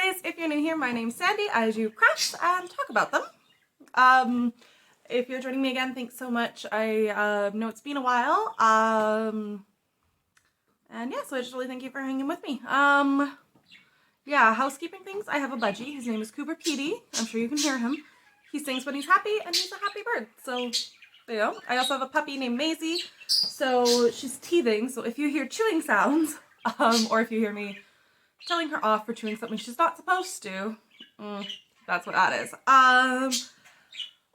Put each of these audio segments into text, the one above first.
guys, if you're new here, my name's Sandy. I do crafts and talk about them. If you're joining me again, thanks so much. I know it's been a while. And yeah, so I just really thank you for hanging with me. Yeah, housekeeping things. I have a budgie. His name is Cooper Petey. I'm sure you can hear him. He sings when he's happy, and he's a happy bird. So, there you go. I also have a puppy named Maisie. So, she's teething. So, if you hear chewing sounds, or if you hear me telling her off for chewing something she's not supposed to, that's what that is.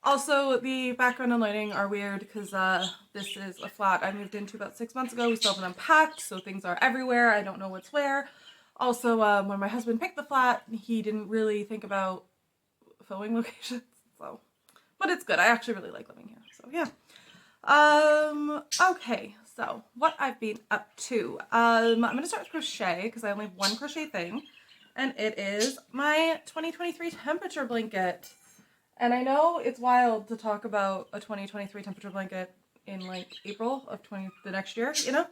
Also, the background and lighting are weird because this is a flat I moved into about 6 months ago. We still haven't unpacked, so things are everywhere. I don't know what's where. Also, when my husband picked the flat, he didn't really think about filming locations, so. But it's good. I actually really like living here, so yeah. Okay, so what I've been up to. I'm going to start with crochet because I only have one crochet thing, and it is my 2023 temperature blanket. And I know it's wild to talk about a 2023 temperature blanket in like April of the next year, you know?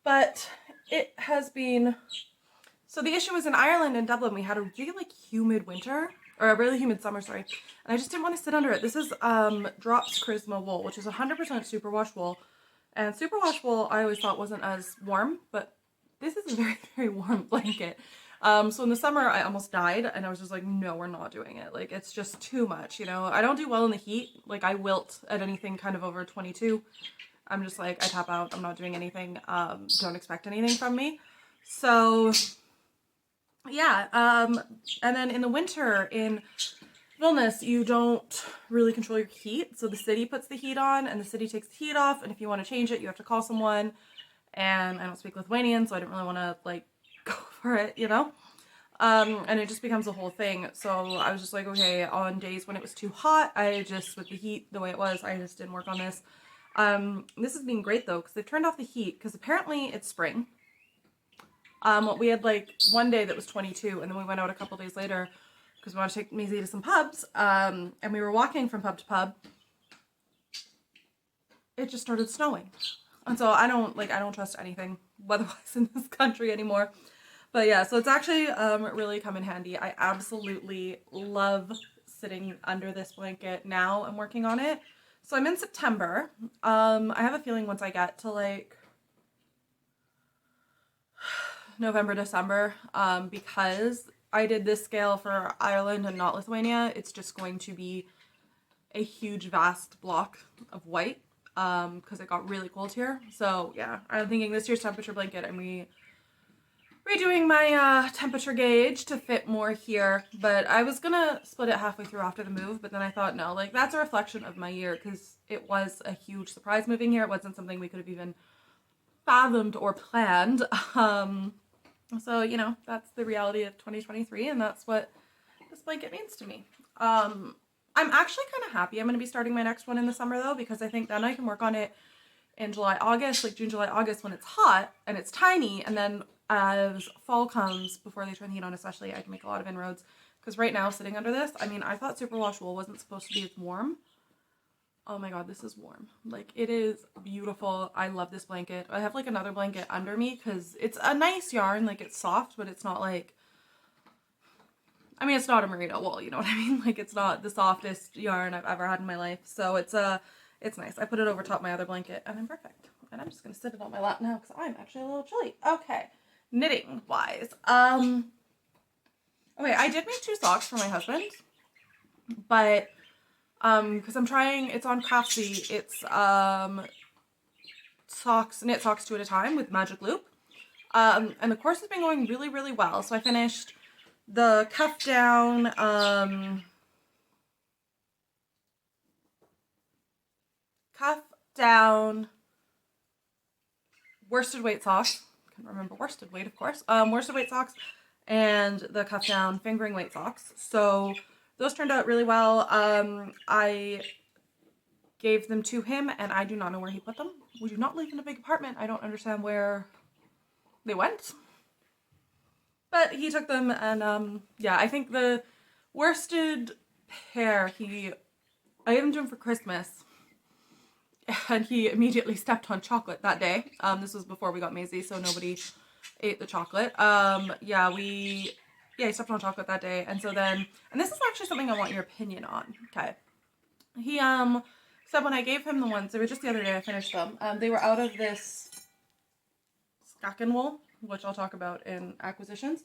But it has been... So the issue was in Ireland and Dublin, we had a really humid winter, or a really humid summer, sorry. And I just didn't want to sit under it. This is Drops Karisma wool, which is 100% superwash wool. And superwash wool I always thought wasn't as warm, but this is a very, very warm blanket. So in the summer I almost died and I was just like, no, we're not doing it. Like, it's just too much, you know? I don't do well in the heat. Like, I wilt at anything kind of over 22. I'm just like, I tap out. I'm not doing anything. Don't expect anything from me. So... yeah, and then in the winter in Vilnius, you don't really control your heat, so the city puts the heat on, and the city takes the heat off, and if you want to change it, you have to call someone, and I don't speak Lithuanian, so I didn't really want to, like, go for it, you know? And it just becomes a whole thing, so I was just like, okay, on days when it was too hot, I just, with the heat the way it was, I just didn't work on this. This has been great, though, because they've turned off the heat, because apparently it's spring. We had like one day that was 22, and then we went out a couple days later because we wanted to take Maisie to some pubs, and we were walking from pub to pub. It just started snowing, and so I don't trust anything weather-wise in this country anymore. But yeah, so it's actually really come in handy. I absolutely love sitting under this blanket now and working on it. So I'm in September. I have a feeling once I get to like November, December, because I did this scale for Ireland and not Lithuania, it's just going to be a huge, vast block of white, because it got really cold here. So yeah, I'm thinking this year's temperature blanket, I'm redoing my temperature gauge to fit more here, but I was gonna split it halfway through after the move, but then I thought, no, like, that's a reflection of my year, because it was a huge surprise moving here. It wasn't something we could have even fathomed or planned. So, you know, that's the reality of 2023, and that's what this blanket means to me. I'm actually kind of happy I'm going to be starting my next one in the summer, though, because I think then I can work on it in July, August, like June, July, August, when it's hot and it's tiny, and then as fall comes, before they turn the heat on especially, I can make a lot of inroads, because right now, sitting under this, I mean, I thought superwash wool wasn't supposed to be as warm. Oh my god, this is warm. Like, it is beautiful. I love this blanket. I have like another blanket under me because it's a nice yarn. Like, it's soft, but it's not like, I mean, it's not a merino wool, you know what I mean? Like, it's not the softest yarn I've ever had in my life. So it's nice. I put it over top my other blanket and I'm perfect. And I'm just gonna sit it on my lap now because I'm actually a little chilly. Okay, knitting wise. Okay, I did make 2 socks for my husband, but because I'm trying, it's on Craftsy, it's knit socks 2 at a time with magic loop, and the course has been going really, really well. So I finished the cuff down worsted weight socks. Can't remember worsted weight, of course. Worsted weight socks and the cuff down fingering weight socks. So those turned out really well. I gave them to him, and I do not know where he put them. We do not live in a big apartment. I don't understand where they went. But he took them, and yeah, I think the worsted pair, I gave them to him for Christmas, and he immediately stepped on chocolate that day. This was before we got Maisie, so nobody ate the chocolate. Yeah, yeah, he stepped on chocolate that day. And so then, and this is actually something I want your opinion on. Okay. He, said when I gave him the ones, they were just the other day I finished them. They were out of this Schoppel wool, which I'll talk about in acquisitions.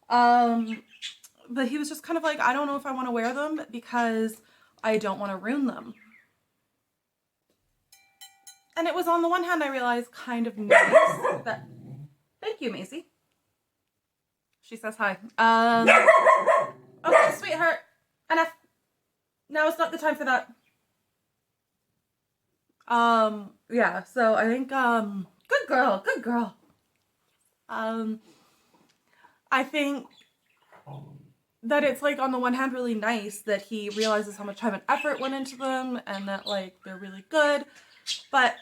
But he was just kind of like, I don't know if I want to wear them because I don't want to ruin them. And it was on the one hand, I realized kind of nice that, thank you, Macy. She says hi. Okay, sweetheart, enough. Now is not the time for that. Yeah, so I think, good girl, good girl. I think that it's like on the one hand really nice that he realizes how much time and effort went into them and that like they're really good, but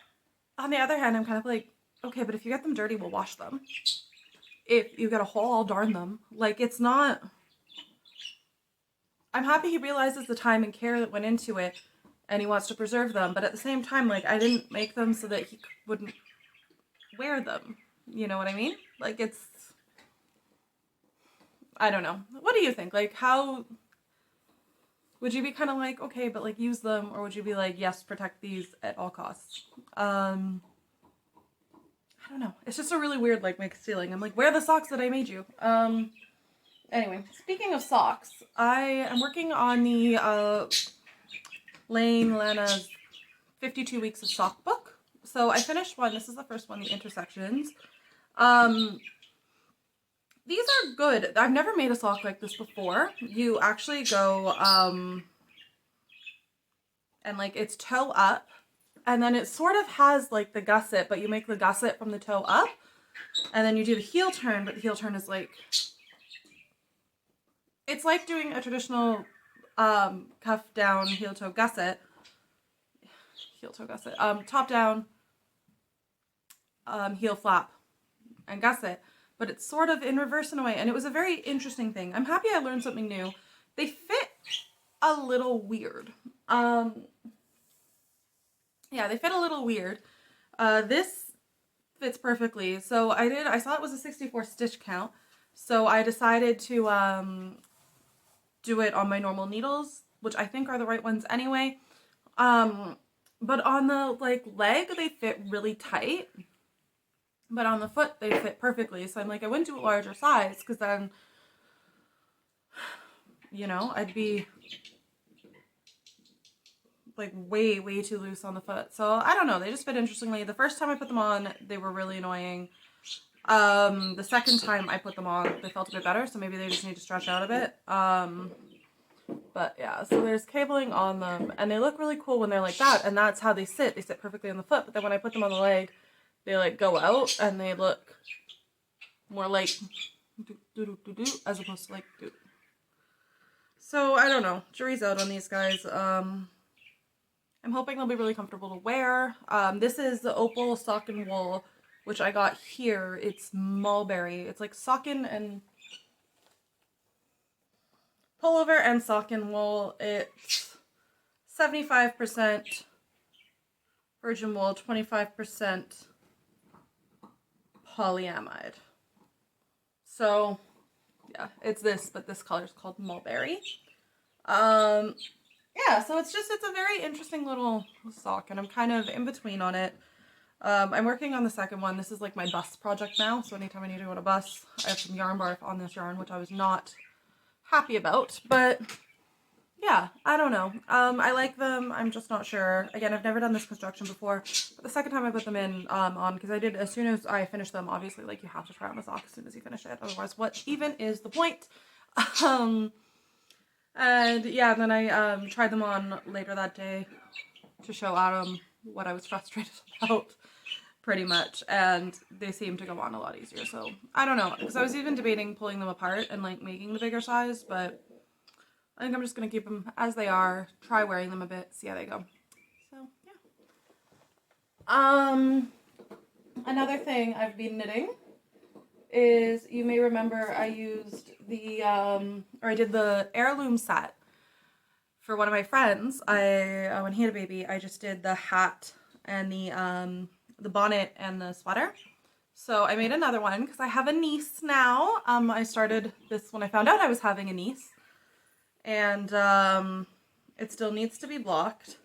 on the other hand I'm kind of like, okay, but if you get them dirty, we'll wash them. If you get a hole, I'll darn them. Like, it's not, I'm happy he realizes the time and care that went into it and he wants to preserve them, but at the same time, like, I didn't make them so that he wouldn't wear them. You know what I mean? Like, it's, I don't know. What do you think? Like, how would you be kind of like, okay, but like use them, or would you be like, yes, protect these at all costs? I don't know. It's just a really weird like mixed feeling. I'm like, wear the socks that I made you. Anyway, speaking of socks, I am working on the Lana's 52 Weeks of Sock book. So I finished one. This is the first one, the intersections. These are good. I've never made a sock like this before. You actually go, and like it's toe up, and then it sort of has like the gusset, but you make the gusset from the toe up, and then you do the heel turn, but the heel turn is like, it's like doing a traditional cuff down heel toe gusset, top down, heel flap, and gusset. But it's sort of in reverse in a way, and it was a very interesting thing. I'm happy I learned something new. They fit a little weird. Yeah, they fit a little weird. This fits perfectly. So I saw it was a 64 stitch count, so I decided to do it on my normal needles, which I think are the right ones anyway. But on the like leg, they fit really tight. But on the foot, they fit perfectly. So I'm like, I wouldn't do a larger size because then, you know, I'd be like way, way too loose on the foot. So I don't know. They just fit interestingly. The first time I put them on, they were really annoying. The second time I put them on, they felt a bit better. So maybe they just need to stretch out a bit. But yeah, so there's cabling on them and they look really cool when they're like that. And that's how they sit. They sit perfectly on the foot. But then when I put them on the leg, they like go out and they look more like as opposed to like do. So I don't know. Jury's out on these guys. I'm hoping they'll be really comfortable to wear. This is the Opal sock and wool, which I got here. It's mulberry. It's like sockin and pullover and sock and wool. It's 75% virgin wool, 25% polyamide. So yeah, it's this, but this color is called mulberry. Yeah, so it's a very interesting little sock, and I'm kind of in between on it. I'm working on the second one. This is like my bus project now, so anytime I need to go on a bus, I have some yarn bark on this yarn, which I was not happy about, but yeah, I don't know. I like them. I'm just not sure. Again, I've never done this construction before, but the second time I put them in on, because I did, as soon as I finished them, obviously, like, you have to try on a sock as soon as you finish it. Otherwise, what even is the point? And yeah, then I tried them on later that day to show Adam what I was frustrated about, pretty much, and they seem to go on a lot easier. So I don't know, because I was even debating pulling them apart and like making the bigger size, but I think I'm just going to keep them as they are, try wearing them a bit, see how they go. So, yeah. Another thing I've been knitting is, you may remember I used the, or I did the heirloom set for one of my friends. When he had a baby, I just did the hat and the bonnet and the sweater. So I made another one because I have a niece now. I started this when I found out I was having a niece. And it still needs to be blocked.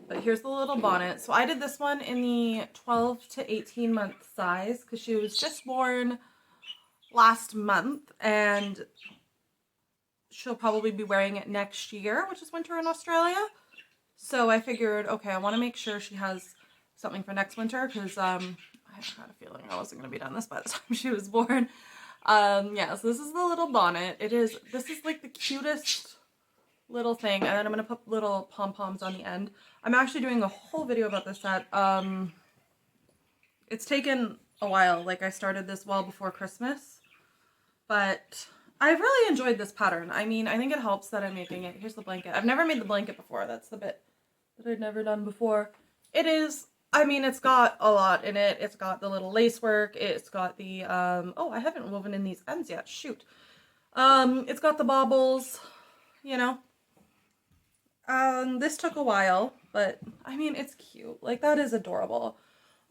But here's the little bonnet. So I did this one in the 12 to 18 month size because she was just born last month. And she'll probably be wearing it next year, which is winter in Australia. So I figured, okay, I want to make sure she has something for next winter because I had a feeling I wasn't going to be done this by the time she was born. Yeah, so this is the little bonnet. This is like the cutest little thing, and then I'm going to put little pom-poms on the end. I'm actually doing a whole video about this set. It's taken a while. Like, I started this well before Christmas, but I've really enjoyed this pattern. I mean, I think it helps that I'm making it. Here's the blanket. I've never made the blanket before. That's the bit that I'd never done before. It is, I mean, it's got a lot in it. It's got the little lace work. It's got the, oh, I haven't woven in these ends yet. Shoot. It's got the baubles, you know. This took a while, but I mean, it's cute. Like, that is adorable.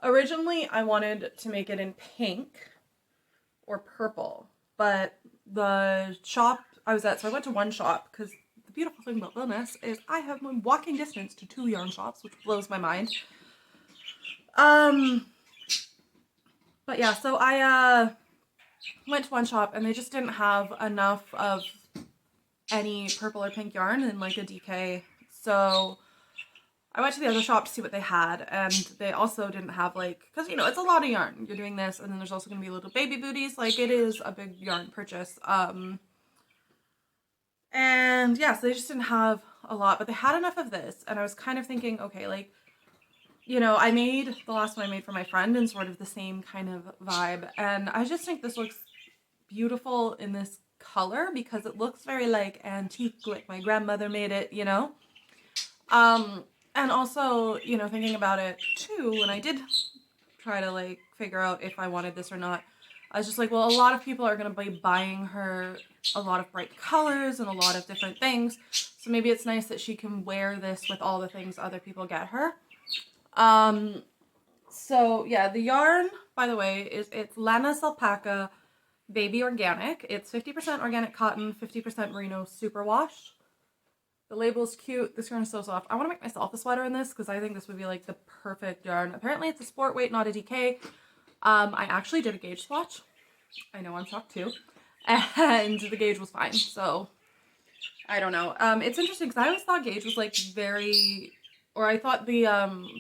Originally, I wanted to make it in pink or purple, but the shop I was at, so I went to one shop because the beautiful thing about Lana's is I have my walking distance to 2 yarn shops, which blows my mind. But yeah, so I went to one shop and they just didn't have enough of any purple or pink yarn in like a DK. So I went to the other shop to see what they had, and they also didn't have, like, because, you know, it's a lot of yarn. You're doing this, and then there's also going to be little baby booties. Like, it is a big yarn purchase. And, yeah, so they just didn't have a lot, but they had enough of this, and I was kind of thinking, okay, like, you know, I made the last one I made for my friend in sort of the same kind of vibe, and I just think this looks beautiful in this color because it looks very, like, antique, like my grandmother made it, you know? And also, you know, thinking about it too, when I did try to like figure out if I wanted this or not, I was just like, well, a lot of people are going to be buying her a lot of bright colors and a lot of different things. So maybe it's nice that she can wear this with all the things other people get her. So yeah, the yarn, by the way, it's Lanasalpaca Baby Organic. It's 50% organic cotton, 50% merino superwash. The label's cute. This yarn is so soft. I want to make myself a sweater in this because I think this would be like the perfect yarn. Apparently it's a sport weight, not a DK. I actually did a gauge swatch. I know, I'm shocked too. And the gauge was fine. So I don't know. It's interesting because I always thought gauge was like very, or I thought the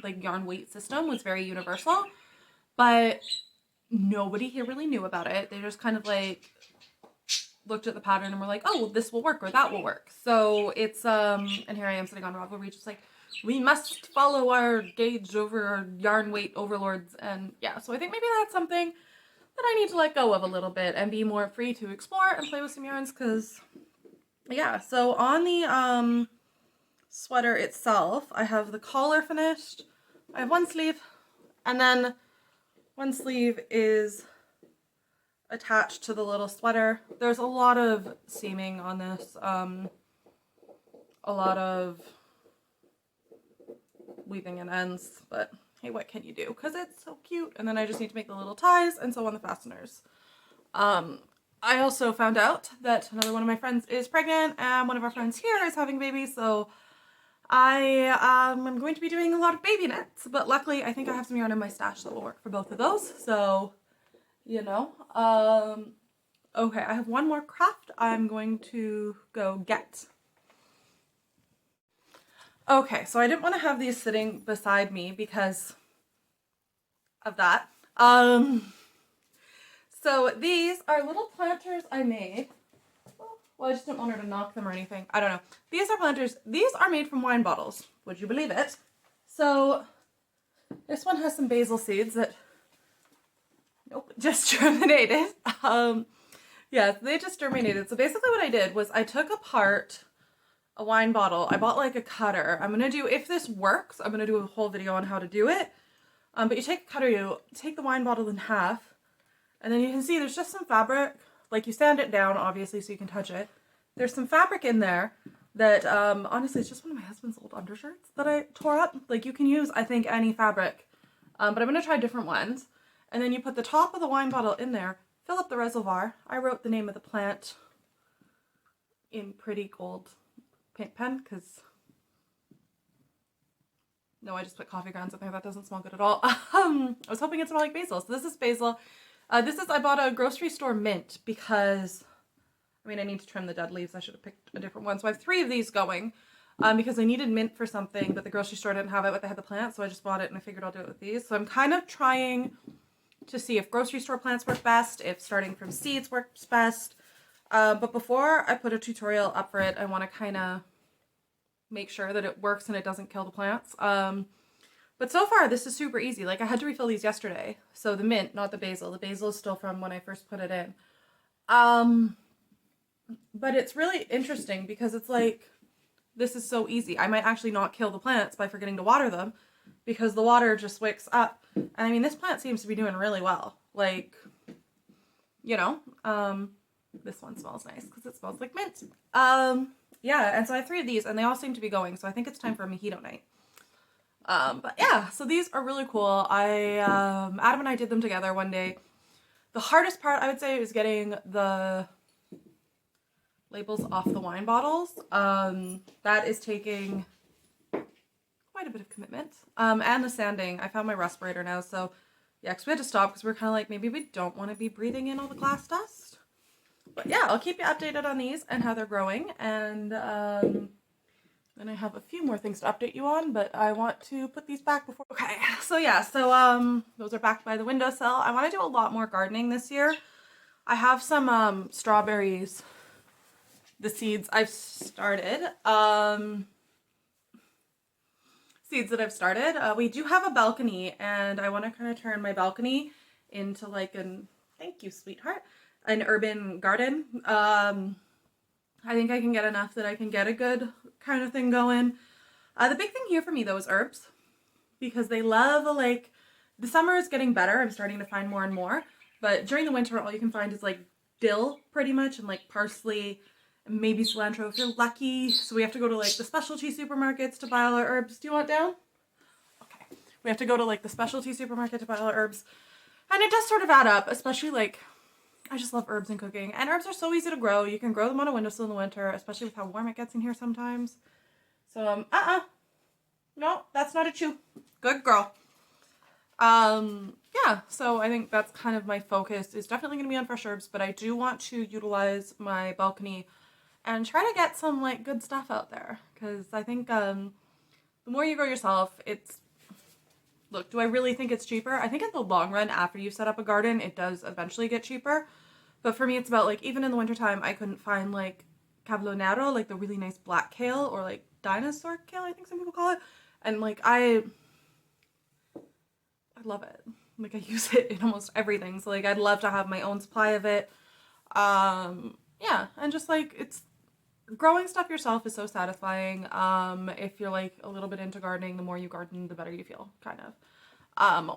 like yarn weight system was very universal, but nobody here really knew about it. They just kind of like looked at the pattern and were like, oh, well, this will work or that will work. So it's, and here I am sitting on Ravelry just like, we must follow our gauge over our yarn weight overlords. And yeah, so I think maybe that's something that I need to let go of a little bit and be more free to explore and play with some yarns because, yeah. So on the sweater itself, I have the collar finished. I have one sleeve, and then one sleeve is attached to the little sweater. There's a lot of seaming on this, a lot of weaving in ends, but hey, what can you do? Because it's so cute. And then I just need to make the little ties and sew on the fasteners. I also found out that another one of my friends is pregnant and one of our friends here is having a baby, so I am going to be doing a lot of baby knits, but luckily I think I have some yarn in my stash that will work for both of those, so you know. Okay, I have one more craft I'm going to go get. Okay, so I didn't want to have these sitting beside me because of that. So these are little planters I made. Well, I just didn't want her to knock them or anything. I don't know. These are planters. These are made from wine bottles. Would you believe it? So this one has some basil seeds that, nope, just germinated. Yeah, they just germinated. So basically what I did was I took apart a wine bottle. I bought like a cutter. I'm going to do, if this works, I'm going to do a whole video on how to do it. But you take a cutter, you take the wine bottle in half, and then you can see there's just some fabric. Like, you sand it down, obviously, so you can touch it. There's some fabric in there that, honestly, it's just one of my husband's old undershirts that I tore up. Like, you can use, I think, any fabric. But I'm going to try different ones. And then you put the top of the wine bottle in there, fill up the reservoir. I wrote the name of the plant in pretty gold paint pen because no, I just put coffee grounds in there. That doesn't smell good at all. I was hoping it smelled like basil. So this is basil. I bought a grocery store mint because, I mean, I need to trim the dead leaves. I should have picked a different one. So I have 3 of these going because I needed mint for something, but the grocery store didn't have it, but they had the plant. So I just bought it and I figured I'll do it with these. So I'm kind of trying to see if grocery store plants work best, if starting from seeds works best. But before I put a tutorial up for it, I want to kind of make sure that it works and it doesn't kill the plants. But so far this is super easy. Like I had to refill these yesterday. So the mint, not the basil. The basil is still from when I first put it in. But it's really interesting because it's like, this is so easy. I might actually not kill the plants by forgetting to water them because the water just wicks up. And I mean, this plant seems to be doing really well. Like, you know, this one smells nice because it smells like mint. Yeah, and so I have 3 of these and they all seem to be going. So I think it's time for a mojito night. But yeah, so these are really cool. Adam and I did them together one day. The hardest part I would say is getting the labels off the wine bottles. That is taking quite a bit of commitment. And the sanding. I found my respirator now, so yeah, because we had to stop because we're kind of like, maybe we don't want to be breathing in all the glass dust. But yeah, I'll keep you updated on these and how they're growing. And then I have a few more things to update you on, but I want to put these back before. Okay, so yeah, so those are back by the windowsill. I want to do a lot more gardening this year. I have some strawberries, the seeds I've started. Seeds that I've started. We do have a balcony, and I want to kind of turn my balcony into like an, thank you, sweetheart, an urban garden. I think I can get enough that I can get a good kind of thing going. The big thing here for me though is herbs, because they love like, the summer is getting better. I'm starting to find more and more, but during the winter all you can find is like dill pretty much, and like parsley, and maybe cilantro if you're lucky. So we have to go to like the specialty supermarkets to buy all our herbs. Do you want down? Okay. We have to go to like the specialty supermarket to buy all our herbs, and it does sort of add up, especially like, I just love herbs and cooking. And herbs are so easy to grow. You can grow them on a windowsill in the winter, especially with how warm it gets in here sometimes. So, no, that's not a chew. Good girl. Yeah, so I think that's kind of my focus is definitely going to be on fresh herbs, but I do want to utilize my balcony and try to get some like good stuff out there. Because I think the more you grow yourself, it's, look, do I really think it's cheaper? I think in the long run, after you set up a garden, it does eventually get cheaper. But for me, it's about like, even in the wintertime, I couldn't find like cablonero, like the really nice black kale, or like dinosaur kale, I think some people call it. And like, I love it. Like I use it in almost everything. So like, I'd love to have my own supply of it. Yeah, and just like, it's, growing stuff yourself is so satisfying. If you're like a little bit into gardening, the more you garden, the better you feel, kind of.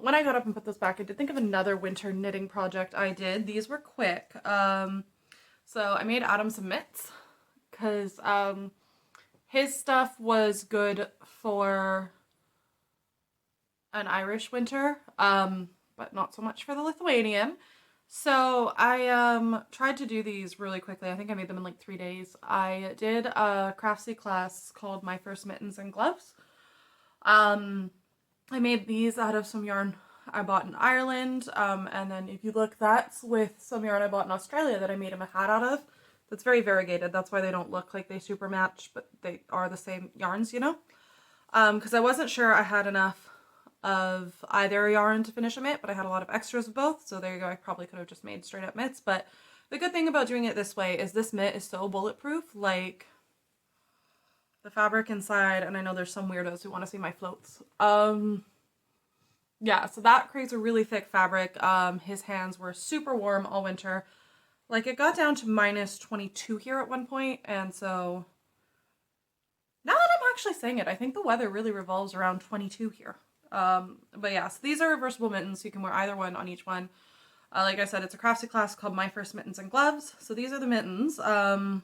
When I got up and put those back, I did think of another winter knitting project I did. These were quick. So I made Adam some mitts because his stuff was good for an Irish winter, but not so much for the Lithuanian. So I tried to do these really quickly. I think I made them in like 3 days. I did a Craftsy class called My First Mittens and Gloves. I made these out of some yarn I bought in Ireland, and then if you look, that's with some yarn I bought in Australia that I made him a hat out of. That's very variegated. That's why they don't look like they super match, but they are the same yarns, you know? Because I wasn't sure I had enough of either yarn to finish a mitt, but I had a lot of extras of both, so there you go. I probably could have just made straight up mitts, but the good thing about doing it this way is this mitt is so bulletproof, like the fabric inside, and I know there's some weirdos who want to see my floats. Yeah, so that creates a really thick fabric. His hands were super warm all winter. Like, it got down to minus 22 here at one point, and so now that I'm actually saying it, I think the weather really revolves around 22 here. But yeah, so these are reversible mittens, so you can wear either one on each one. Like I said, it's a Craftsy class called My First Mittens and Gloves. So these are the mittens. I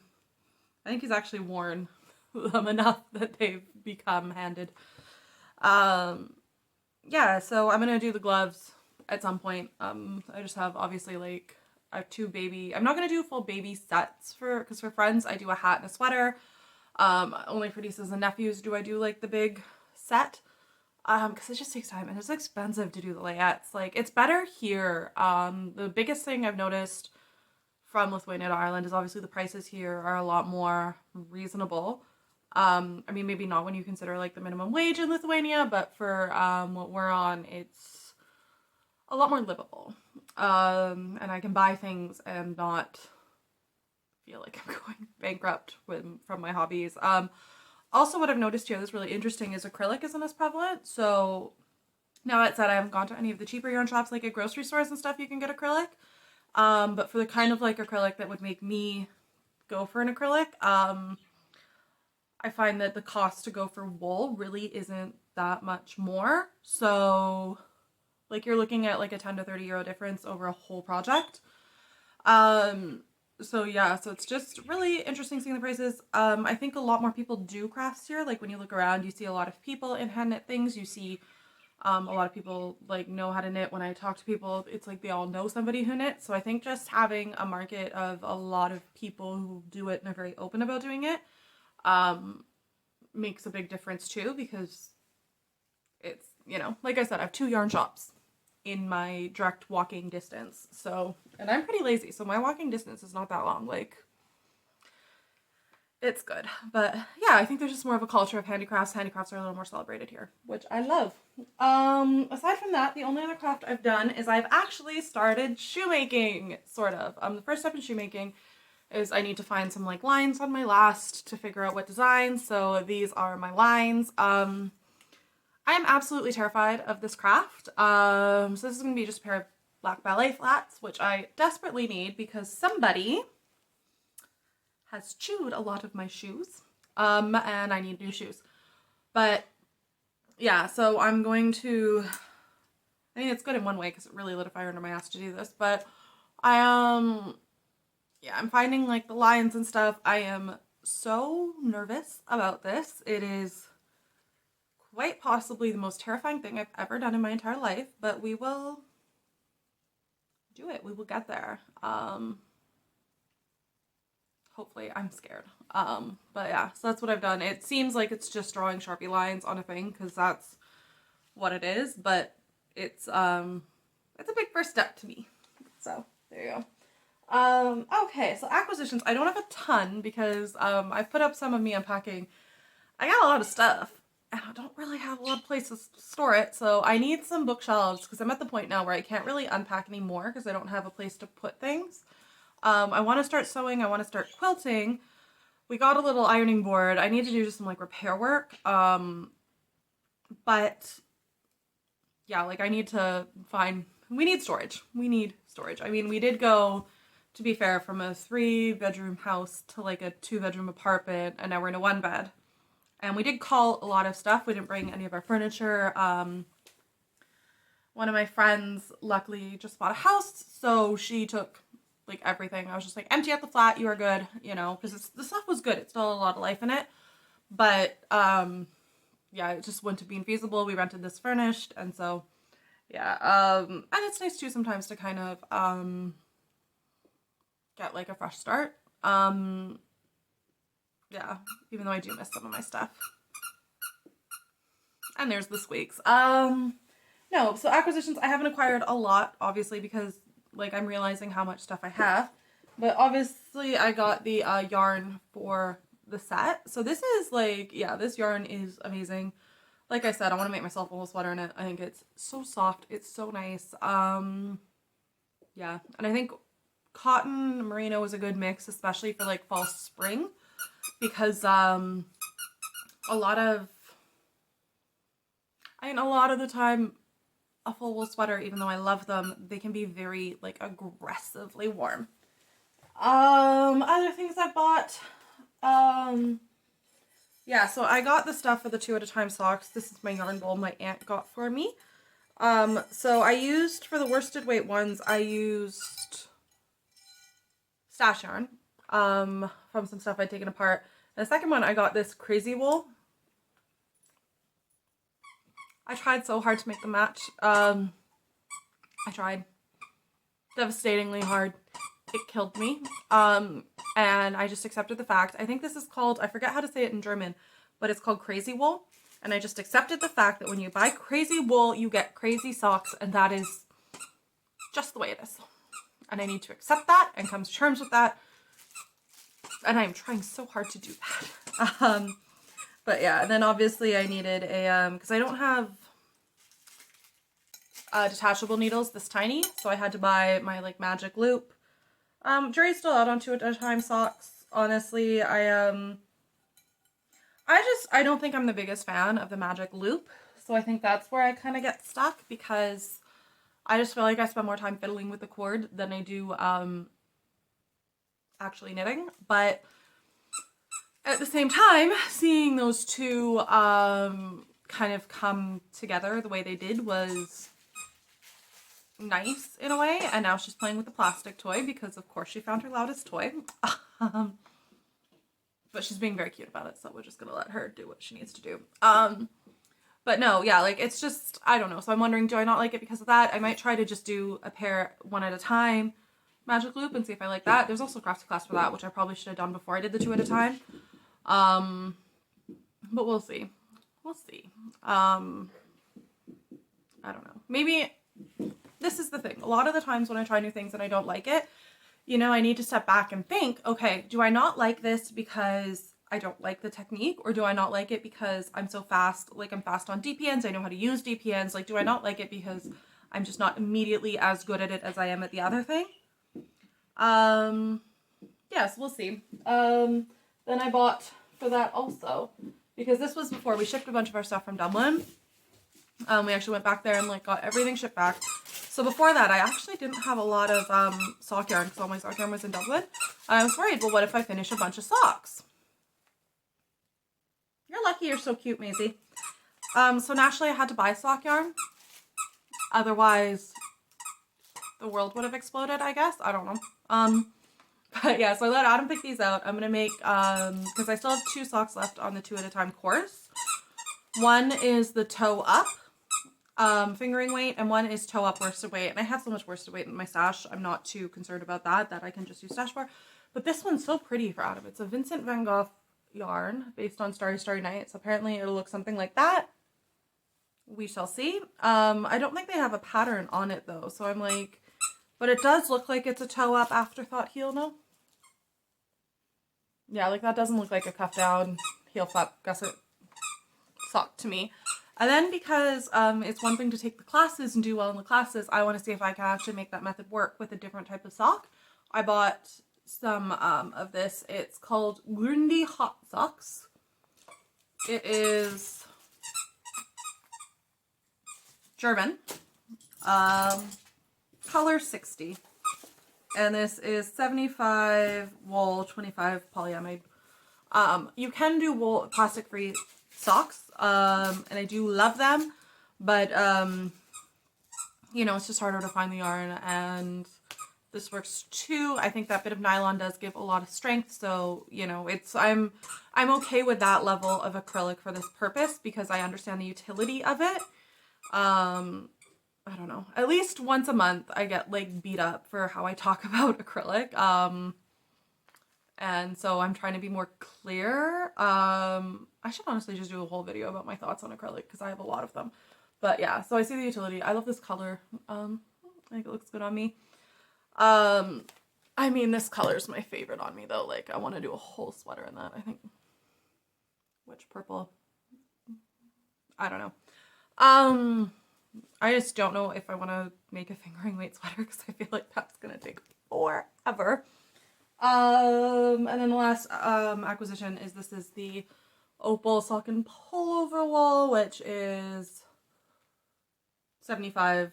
think he's actually worn them enough that they've become handed. Yeah, so I'm gonna do the gloves at some point. I just have obviously like I have two baby. I'm not gonna do full baby sets because for friends I do a hat and a sweater. Only for nieces and nephews do I do like the big set. Because it just takes time and it's expensive to do the layettes. Like it's better here. The biggest thing I've noticed from Lithuania to Ireland is obviously the prices here are a lot more reasonable. I mean, maybe not when you consider like the minimum wage in Lithuania, but for what we're on, it's a lot more livable. And I can buy things and not feel like I'm going bankrupt from my hobbies. Also, what I've noticed here that's really interesting is acrylic isn't as prevalent. So now that said, I haven't gone to any of the cheaper yarn shops like at grocery stores and stuff. You can get acrylic. But for the kind of like acrylic that would make me go for an acrylic, I find that the cost to go for wool really isn't that much more. So like you're looking at like a 10 to 30 euro difference over a whole project. So yeah, so it's just really interesting seeing the prices. I think a lot more people do crafts here. Like when you look around, you see a lot of people in hand knit things. You see a lot of people like know how to knit. When I talk to people, it's like they all know somebody who knits. So I think just having a market of a lot of people who do it and are very open about doing it makes a big difference too, because it's, you know, like I said, I have 2 yarn shops in my direct walking distance. So, and I'm pretty lazy, so my walking distance is not that long. Like, it's good. But yeah, I think there's just more of a culture of handicrafts. Handicrafts are a little more celebrated here, which I love. Aside from that, the only other craft I've done is I've actually started shoemaking, sort of. The first step in shoemaking is I need to find some like lines on my last to figure out what designs. So these are my lines. I am absolutely terrified of this craft. So this is going to be just a pair of black ballet flats, which I desperately need because somebody has chewed a lot of my shoes. And I need new shoes. But yeah, so I'm going to, I mean, it's good in one way because it really lit a fire under my ass to do this, but yeah, I'm finding like the lines and stuff. I am so nervous about this. It is quite possibly the most terrifying thing I've ever done in my entire life, but we will do it. We will get there. Hopefully. I'm scared. But yeah, so that's what I've done. It seems like it's just drawing Sharpie lines on a thing because that's what it is, but it's a big first step to me. So there you go. Okay, so acquisitions. I don't have a ton because I've put up some of me unpacking. I got a lot of stuff and I don't really have a lot of places to store it, so I need some bookshelves because I'm at the point now where I can't really unpack anymore because I don't have a place to put things. I want to start sewing. I want to start quilting. We got a little ironing board. I need to do just some like repair work. But yeah, like I need to find, we need storage. We need storage. I mean, we did go, to be fair, from a 3-bedroom house to like a 2-bedroom apartment, and now we're in a 1-bed. And we did call a lot of stuff. We didn't bring any of our furniture. One of my friends luckily just bought a house, so she took like everything. I was just like, empty out the flat, you are good, you know, because the stuff was good. It's still a lot of life in it. But yeah, it just wouldn't have been feasible. We rented this furnished, and so yeah. And it's nice too sometimes to kind of get like a fresh start. Yeah, even though I do miss some of my stuff. And there's the squeaks. No, so acquisitions, I haven't acquired a lot, obviously, because like I'm realizing how much stuff I have. But obviously I got the yarn for the set. So this is like, yeah, this yarn is amazing. Like I said, I want to make myself a whole sweater in it. I think it's so soft. It's so nice. Yeah, and I think cotton merino is a good mix, especially for like fall spring, because a lot of the time a full wool sweater, even though I love them, they can be very like aggressively warm. Other things I bought, yeah, so I got the stuff for the 2 at a time socks. This is my yarn bowl my aunt got for me. So I used, for the worsted weight ones, I used stash yarn, from some stuff I'd taken apart. And the second one, I got this crazy wool. I tried so hard to make them match. I tried. Devastatingly hard. It killed me. And I just accepted the fact. I think this is called, I forget how to say it in German, but it's called crazy wool. And I just accepted the fact that when you buy crazy wool, you get crazy socks, and that is just the way it is. And I need to accept that and come to terms with that. And I'm trying so hard to do that. But yeah, and then obviously I needed a, because I don't have detachable needles this tiny, so I had to buy my like magic loop. Jury's still out on 2 at a time socks. Honestly, I don't think I'm the biggest fan of the magic loop, so I think that's where I kind of get stuck, because I just feel like I spend more time fiddling with the cord than I do actually knitting. But at the same time, seeing those two kind of come together the way they did was nice in a way. And now she's playing with the plastic toy because of course she found her loudest toy. But she's being very cute about it, so we're just gonna let her do what she needs to do. But no, yeah, like it's just, I don't know. So I'm wondering, do I not like it because of that? I might try to just do a pair one at a time magic loop and see if I like that. There's also crafty class for that, which I probably should have done before I did the 2 at a time. But we'll see. We'll see. I don't know. Maybe this is the thing. A lot of the times when I try new things and I don't like it, you know, I need to step back and think, okay, do I not like this because I don't like the technique, or do I not like it because I'm so fast, like I'm fast on DPNs, I know how to use DPNs, like do I not like it because I'm just not immediately as good at it as I am at the other thing? Yes, we'll see. Then I bought for that also, because this was before we shipped a bunch of our stuff from Dublin. We actually went back there and like got everything shipped back. So before that, I actually didn't have a lot of sock yarn because all my sock yarn was in Dublin. I was worried, well, what if I finish a bunch of socks? You're lucky you're so cute, Maisie. So naturally I had to buy sock yarn. Otherwise, the world would have exploded, I guess. I don't know. But yeah, so I let Adam pick these out. I'm going to make, because I still have 2 socks left on the 2 at a time course. One is the toe up fingering weight, and one is toe up worsted weight. And I have so much worsted weight in my stash, I'm not too concerned about that I can just use stash for. But this one's so pretty for Adam. It's a Vincent van Gogh yarn based on Starry Starry Nights. Apparently it'll look something like that. We shall see. I don't think they have a pattern on it though, so I'm like, but it does look like it's a toe up afterthought heel, no? Yeah, like that doesn't look like a cuff down heel flap gusset sock to me. And then because it's one thing to take the classes and do well in the classes, I want to see if I can actually make that method work with a different type of sock. I bought some of this. It's called Grundl Hot Socks. It is German. Color 60. And this is 75 wool, 25 polyamide. You can do wool plastic-free socks, and I do love them, but you know, it's just harder to find the yarn, and this works too. I think that bit of nylon does give a lot of strength, so you know, it's I'm okay with that level of acrylic for this purpose because I understand the utility of it. I don't know, at least once a month I get like beat up for how I talk about acrylic, and so I'm trying to be more clear. I should honestly just do a whole video about my thoughts on acrylic because I have a lot of them. But yeah, so I see the utility. I love this color. I think it looks good on me. I mean, this color is my favorite on me though. Like I want to do a whole sweater in that, I think. Which purple? I don't know. I just don't know if I want to make a fingering weight sweater because I feel like that's going to take forever. And then the last acquisition is this is the Opal sock and pullover wool, which is 75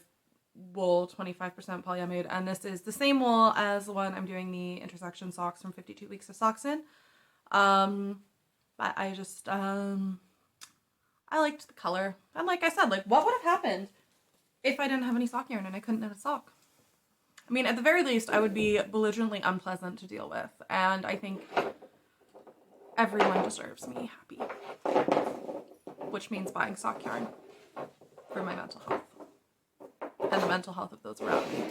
wool, 25% polyamide, and this is the same wool as the one I'm doing the intersection socks from 52 Weeks of Socks in. But I just I liked the color, and like I said, like what would have happened if I didn't have any sock yarn and I couldn't knit a sock? I mean, at the very least, I would be belligerently unpleasant to deal with, and I think everyone deserves me happy, which means buying sock yarn for my mental health. and the mental health of those around me.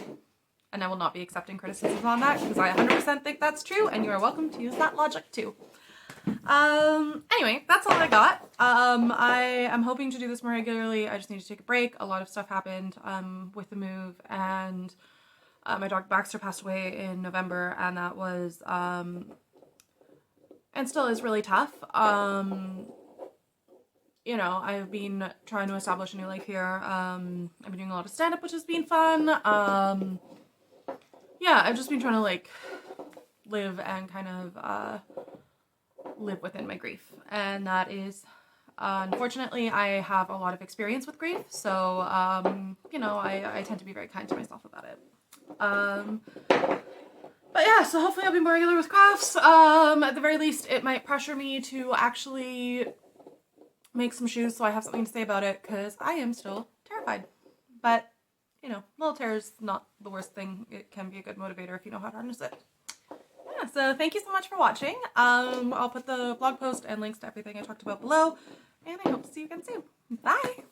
And I will not be accepting criticisms on that because I 100% think that's true, and you are welcome to use that logic too. Anyway, that's all I got. I am hoping to do this more regularly. I just need to take a break. A lot of stuff happened, with the move, and, my dog Baxter passed away in November, and that was, and still is really tough. You know, I've been trying to establish a new life here. I've been doing a lot of stand-up, which has been fun. Yeah, I've just been trying to, like, live and kind of, live within my grief. And that is, unfortunately, I have a lot of experience with grief. So, you know, I tend to be very kind to myself about it. But yeah, so hopefully I'll be more regular with crafts. At the very least, it might pressure me to actually make some shoes so I have something to say about it, because I am still terrified. But, you know, little terror is not the worst thing. It can be a good motivator if you know how to harness it. Yeah, so thank you so much for watching. I'll put the blog post and links to everything I talked about below, and I hope to see you again soon. Bye!